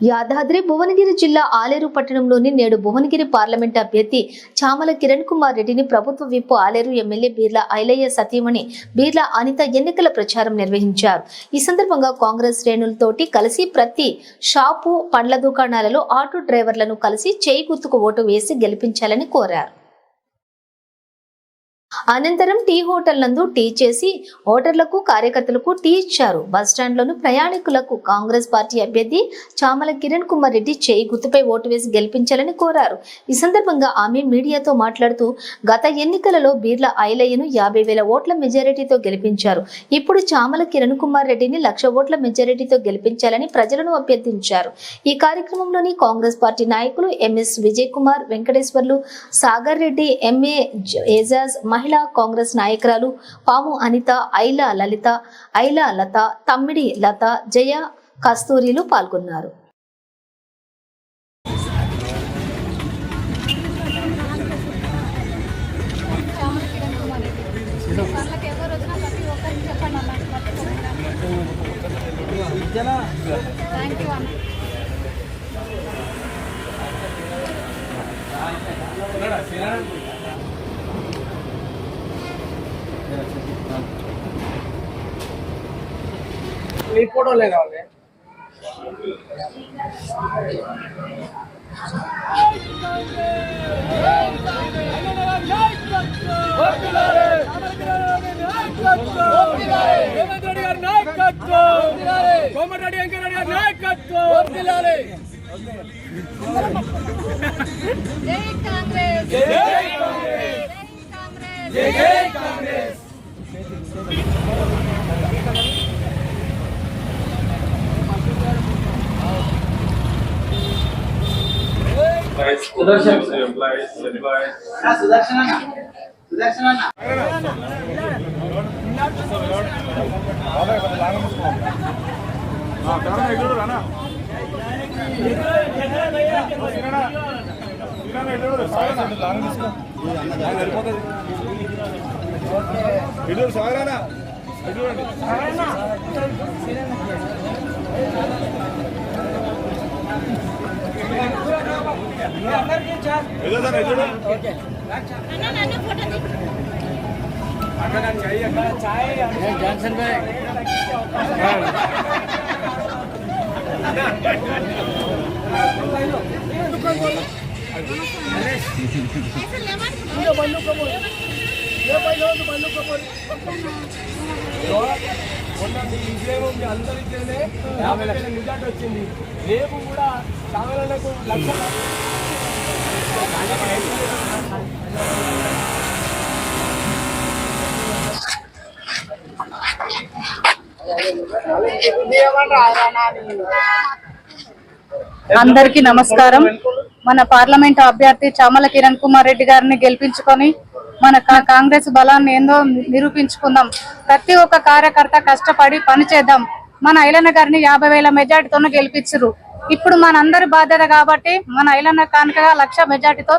యాదాద్రి భువనగిరి జిల్లా ఆలేరు పట్టణంలోని నేడు భువనగిరి పార్లమెంట్ అభ్యర్థి చామల కిరణ్ కుమార్ రెడ్డిని ప్రభుత్వ విప్ ఆలేరు ఎమ్మెల్యే బీర్లా ఐలయ్య సతీమణి బీర్లా అనిత ఎన్నికల ప్రచారం నిర్వహించారు. ఈ సందర్భంగా కాంగ్రెస్ శ్రేణులతోటి కలిసి ప్రతి షాపు, పండ్ల దుకాణాలలో ఆటో డ్రైవర్లను కలిసి చేయి గుర్తుకు ఓటు వేసి గెలిపించాలని కోరారు. అనంతరం టీ హోటల్ నందు టీ చేసి ఓటర్లకు, కార్యకర్తలకు టీ ఇచ్చారు. బస్టాండ్లోని ప్రయాణికులకు కాంగ్రెస్ పార్టీ అభ్యర్థి చామల కిరణ్ కుమార్ రెడ్డి చేయి గుర్తుపై ఓటు వేసి గెలిపించాలని కోరారు. ఈ సందర్భంగా ఆమె మీడియాతో మాట్లాడుతూ గత ఎన్నికలలో బీర్లా ఐలయ్యను 50,000 ఓట్ల మెజారిటీతో గెలిపించారు. ఇప్పుడు చామల కిరణ్ కుమార్ రెడ్డిని 1,00,000 ఓట్ల మెజారిటీతో గెలిపించాలని ప్రజలను అభ్యర్థించారు. ఈ కార్యక్రమంలోని కాంగ్రెస్ పార్టీ నాయకులు ఎంఎస్ విజయ్ కుమార్, వెంకటేశ్వర్లు, సాగర్ రెడ్డి, ఎంఏ ఏజాజ్, మహిళా కాంగ్రెస్ నాయకురాలు పాము అనిత, ఐలా లలిత, ఐలా లత, తమ్మిడి లత, జయ, కస్తూరిలు పాల్గొన్నారు. మీ ఫోటోలే కావాలి. కోమటిరెడ్డి వెంకటరెడ్డి గారి నాయకత్వం. జై కాంగ్రెస్, జై కాంగ్రెస్, జై కాంగ్రెస్. సుదర్శన్ జాన్సన్ భాయ్ అందరికీ 50,000 రిజల్ట్ వచ్చింది. రేపు కూడా చామలకు 1,00,000. అందరికీ నమస్కారం. మన పార్లమెంట్ అభ్యర్థి చామల కిరణ్ కుమార్ రెడ్డి గారిని గెలిపించుకొని మన కాంగ్రెస్ బలాన్ని ఏందో నిరూపించుకుందాం. ప్రతి ఒక్క కార్యకర్త కష్టపడి పని చేద్దాం. మన ఐలన్న గారిని 50,000 మెజార్టీతో గెలిపించరు. ఇప్పుడు మనందరి బాధ్యత కాబట్టి మన ఐలన్న కానుకగా 1,00,000 మెజార్టీతో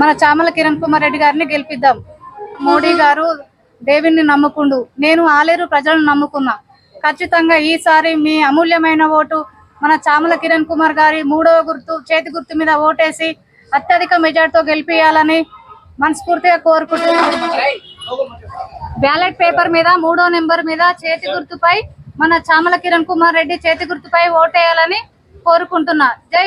మన చామల కిరణ్ కుమార్ రెడ్డి గారిని గెలిపిద్దాం. మోడీ గారు దేవుణ్ణి నమ్ముకుండు, నేను ఆలేరు ప్రజలను నమ్ముకున్నా. ఖచ్చితంగా ఈసారి మీ అమూల్యమైన ఓటు మన చామల కిరణ్ కుమార్ గారి 3వ గుర్తు, చేతి గుర్తు మీద ఓటేసి అత్యధిక మెజార్టీతో గెలిపియాలని మనస్ఫూర్తిగా కోరుకుంటున్నాను. బ్యాలెట్ పేపర్ మీద 3వ నెంబర్ మీద చేతి గుర్తుపై మన చామల కిరణ్ కుమార్ రెడ్డి చేతి గుర్తుపై ఓటేయాలని కోరుకుంటున్నా. జై